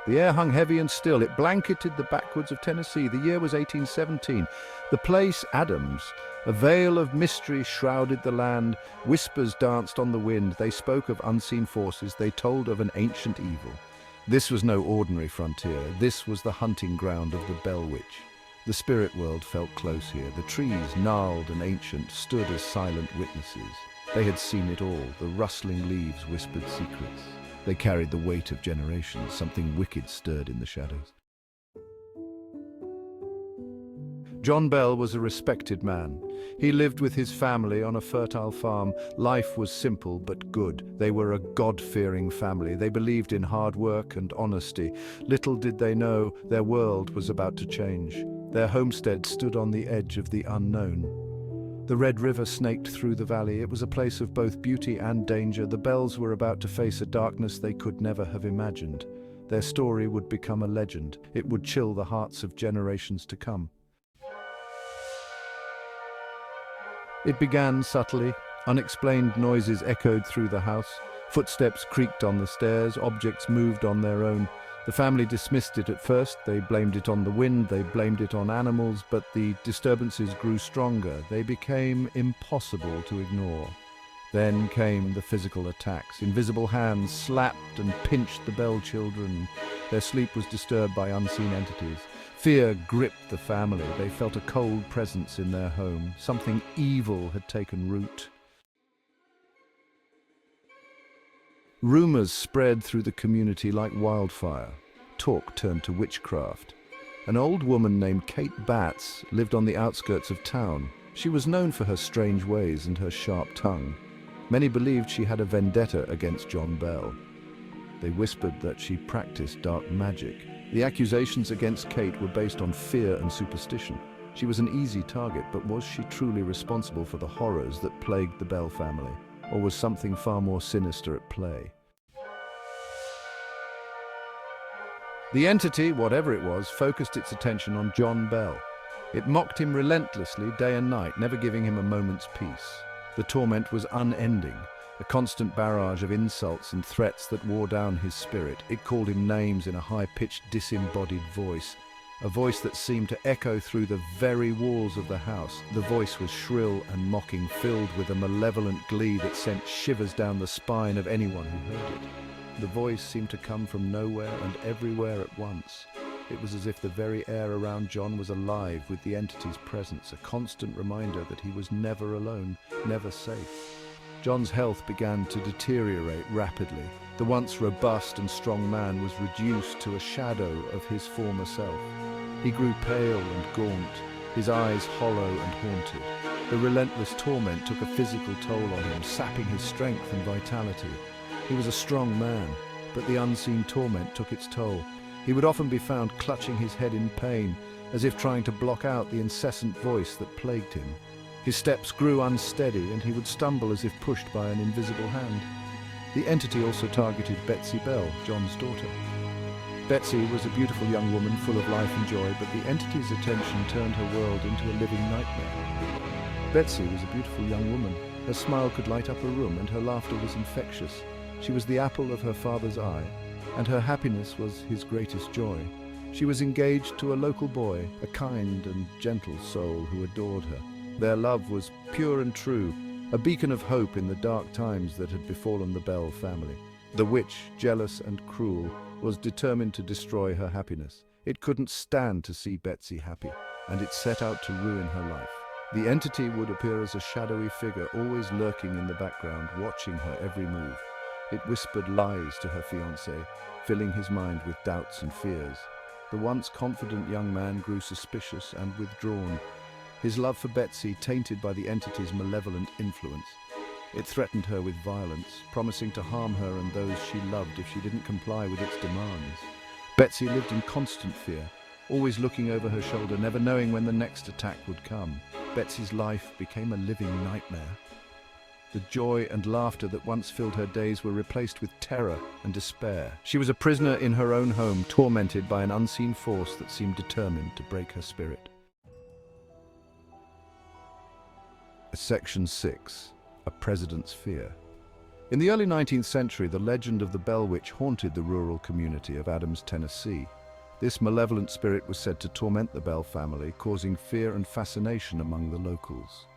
The air hung heavy and still. It blanketed the backwoods of Tennessee. The year was 1817. The place, Adams, a veil of mystery shrouded the land. Whispers danced on the wind. They spoke of unseen forces. They told of an ancient evil. This was no ordinary frontier. This was the hunting ground of the Bell Witch. The spirit world felt close here. The trees, gnarled and ancient, stood as silent witnesses. They had seen it all. The rustling leaves whispered secrets. They carried the weight of generations. Something wicked stirred in the shadows. John Bell was a respected man. He lived with his family on a fertile farm. Life was simple but good. They were a God-fearing family. They believed in hard work and honesty. Little did they know their world was about to change. Their homestead stood on the edge of the unknown. The Red River snaked through the valley. It was a place of both beauty and danger. The Bells were about to face a darkness they could never have imagined. Their story would become a legend. It would chill the hearts of generations to come. It began subtly. Unexplained noises echoed through the house. Footsteps creaked on the stairs. Objects moved on their own. The family dismissed it at first. They blamed it on the wind, they blamed it on animals, but the disturbances grew stronger. They became impossible to ignore. Then came the physical attacks. Invisible hands slapped and pinched the Bell children. Their sleep was disturbed by unseen entities. Fear gripped the family. They felt a cold presence in their home. Something evil had taken root. Rumors spread through the community like wildfire. Talk turned to witchcraft. An old woman named Kate Batts lived on the outskirts of town. She was known for her strange ways and her sharp tongue. Many believed she had a vendetta against John Bell. They whispered that she practiced dark magic. The accusations against Kate were based on fear and superstition. She was an easy target, but was she truly responsible for the horrors that plagued the Bell family? Or was something far more sinister at play? The entity, whatever it was, focused its attention on John Bell. It mocked him relentlessly, day and night, never giving him a moment's peace. The torment was unending, a constant barrage of insults and threats that wore down his spirit. It called him names in a high-pitched, disembodied voice, a voice that seemed to echo through the very walls of the house. The voice was shrill and mocking, filled with a malevolent glee that sent shivers down the spine of anyone who heard it. The voice seemed to come from nowhere and everywhere at once. It was as if the very air around John was alive with the entity's presence, a constant reminder that he was never alone, never safe. John's health began to deteriorate rapidly. The once robust and strong man was reduced to a shadow of his former self. He grew pale and gaunt, his eyes hollow and haunted. The relentless torment took a physical toll on him, sapping his strength and vitality. He was a strong man, but the unseen torment took its toll. He would often be found clutching his head in pain, as if trying to block out the incessant voice that plagued him. His steps grew unsteady, and he would stumble as if pushed by an invisible hand. The entity also targeted Betsy Bell, John's daughter. Betsy was a beautiful young woman full of life and joy, but the entity's attention turned her world into a living nightmare. Betsy was a beautiful young woman. Her smile could light up a room, and her laughter was infectious. She was the apple of her father's eye, and her happiness was his greatest joy. She was engaged to a local boy, a kind and gentle soul who adored her. Their love was pure and true, a beacon of hope in the dark times that had befallen the Bell family. The witch, jealous and cruel, was determined to destroy her happiness. It couldn't stand to see Betsy happy, and it set out to ruin her life. The entity would appear as a shadowy figure, always lurking in the background, watching her every move. It whispered lies to her fiancé, filling his mind with doubts and fears. The once confident young man grew suspicious and withdrawn, his love for Betsy tainted by the entity's malevolent influence. It threatened her with violence, promising to harm her and those she loved if she didn't comply with its demands. Betsy lived in constant fear, always looking over her shoulder, never knowing when the next attack would come. Betsy's life became a living nightmare. The joy and laughter that once filled her days were replaced with terror and despair. She was a prisoner in her own home, tormented by an unseen force that seemed determined to break her spirit. Section 6. A President's Fear. In the early 19th century, the legend of the Bell Witch haunted the rural community of Adams, Tennessee. This malevolent spirit was said to torment the Bell family, causing fear and fascination among the locals.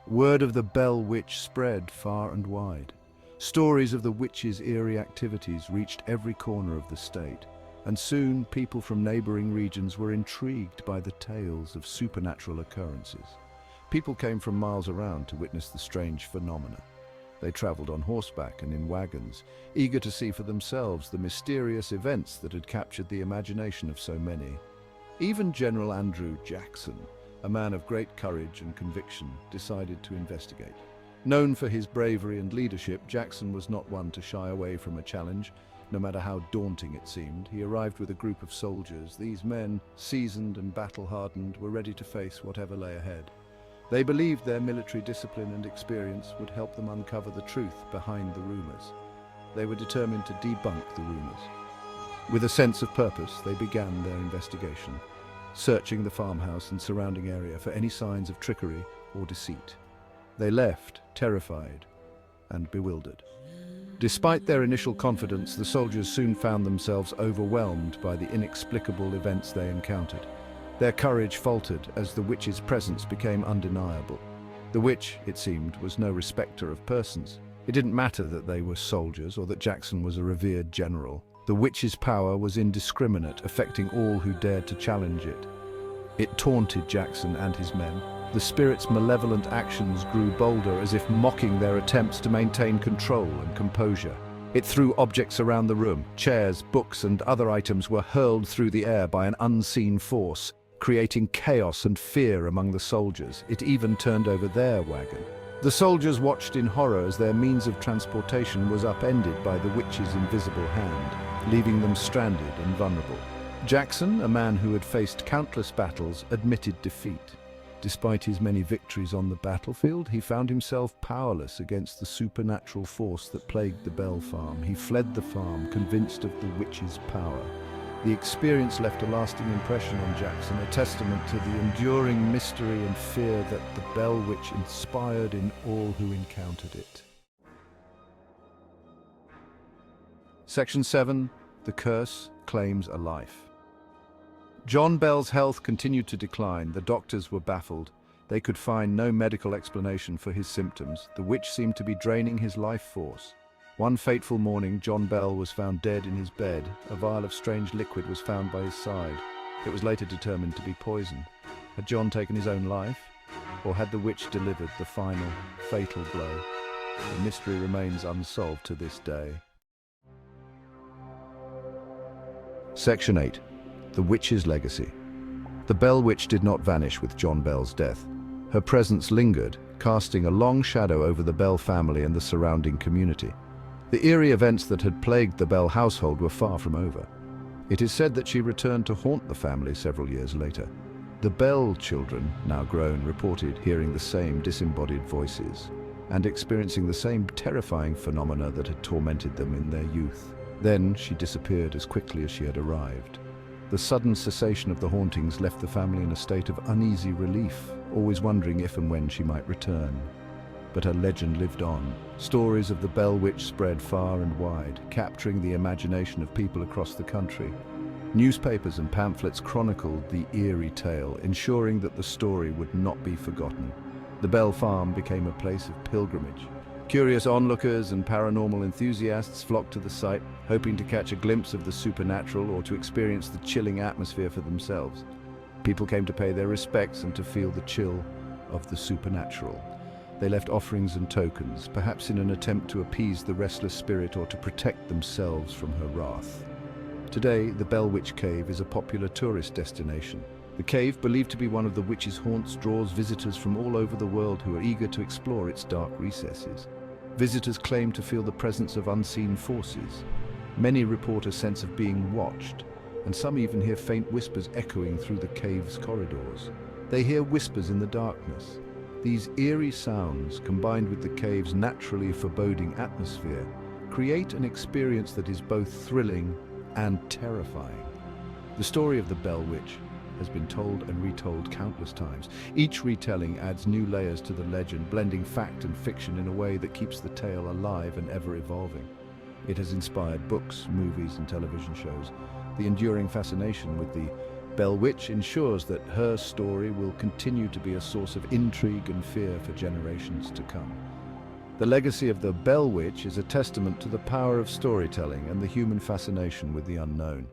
Word of the Bell Witch spread far and wide. Stories of the witch's eerie activities reached every corner of the state, and soon people from neighboring regions were intrigued by the tales of supernatural occurrences. People came from miles around to witness the strange phenomena. They traveled on horseback and in wagons, eager to see for themselves the mysterious events that had captured the imagination of so many. Even General Andrew Jackson, a man of great courage and conviction, decided to investigate. Known for his bravery and leadership, Jackson was not one to shy away from a challenge, no matter how daunting it seemed. He arrived with a group of soldiers. These men, seasoned and battle-hardened, were ready to face whatever lay ahead. They believed their military discipline and experience would help them uncover the truth behind the rumors. They were determined to debunk the rumors. With a sense of purpose, they began their investigation, searching the farmhouse and surrounding area for any signs of trickery or deceit. They left, terrified and bewildered. Despite their initial confidence, the soldiers soon found themselves overwhelmed by the inexplicable events they encountered. Their courage faltered as the witch's presence became undeniable. The witch, it seemed, was no respecter of persons. It didn't matter that they were soldiers or that Jackson was a revered general. The witch's power was indiscriminate, affecting all who dared to challenge it. It taunted Jackson and his men. The spirit's malevolent actions grew bolder, as if mocking their attempts to maintain control and composure. It threw objects around the room. Chairs, books, and other items were hurled through the air by an unseen force, creating chaos and fear among the soldiers. It even turned over their wagon. The soldiers watched in horror as their means of transportation was upended by the witch's invisible hand, leaving them stranded and vulnerable. Jackson, a man who had faced countless battles, admitted defeat. Despite his many victories on the battlefield, he found himself powerless against the supernatural force that plagued the Bell farm. He fled the farm, convinced of the witch's power. The experience left a lasting impression on Jackson, a testament to the enduring mystery and fear that the Bell Witch inspired in all who encountered it. Section 7. The Curse Claims a Life. John Bell's health continued to decline. The doctors were baffled. They could find no medical explanation for his symptoms. The witch seemed to be draining his life force. One fateful morning, John Bell was found dead in his bed. A vial of strange liquid was found by his side. It was later determined to be poison. Had John taken his own life, or had the witch delivered the final, fatal blow? The mystery remains unsolved to this day. Section 8. The Witch's Legacy. The Bell Witch did not vanish with John Bell's death. Her presence lingered, casting a long shadow over the Bell family and the surrounding community. The eerie events that had plagued the Bell household were far from over. It is said that she returned to haunt the family several years later. The Bell children, now grown, reported hearing the same disembodied voices and experiencing the same terrifying phenomena that had tormented them in their youth. Then she disappeared as quickly as she had arrived. The sudden cessation of the hauntings left the family in a state of uneasy relief, always wondering if and when she might return. But her legend lived on. Stories of the Bell Witch spread far and wide, capturing the imagination of people across the country. Newspapers and pamphlets chronicled the eerie tale, ensuring that the story would not be forgotten. The Bell Farm became a place of pilgrimage. Curious onlookers and paranormal enthusiasts flocked to the site, hoping to catch a glimpse of the supernatural or to experience the chilling atmosphere for themselves. People came to pay their respects and to feel the chill of the supernatural. They left offerings and tokens, perhaps in an attempt to appease the restless spirit or to protect themselves from her wrath. Today, the Bell Witch Cave is a popular tourist destination. The cave, believed to be one of the witch's haunts, draws visitors from all over the world who are eager to explore its dark recesses. Visitors claim to feel the presence of unseen forces. Many report a sense of being watched, and some even hear faint whispers echoing through the cave's corridors. They hear whispers in the darkness. These eerie sounds, combined with the cave's naturally foreboding atmosphere, create an experience that is both thrilling and terrifying. The story of the Bell Witch, has been told and retold countless times. Each retelling adds new layers to the legend, blending fact and fiction in a way that keeps the tale alive and ever evolving. It has inspired books, movies, and television shows. The enduring fascination with the Bell Witch ensures that her story will continue to be a source of intrigue and fear for generations to come. The legacy of the Bell Witch is a testament to the power of storytelling and the human fascination with the unknown.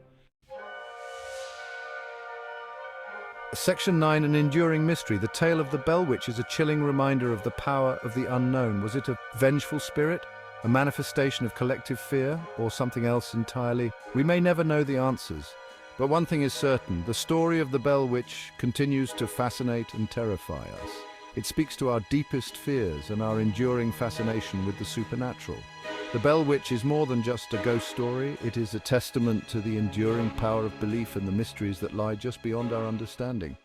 Section 9, an enduring mystery. The tale of the Bell Witch is a chilling reminder of the power of the unknown. Was it a vengeful spirit, a manifestation of collective fear, or something else entirely? We may never know the answers. But one thing is certain, the story of the Bell Witch continues to fascinate and terrify us. It speaks to our deepest fears and our enduring fascination with the supernatural. The Bell Witch is more than just a ghost story. It is a testament to the enduring power of belief in the mysteries that lie just beyond our understanding.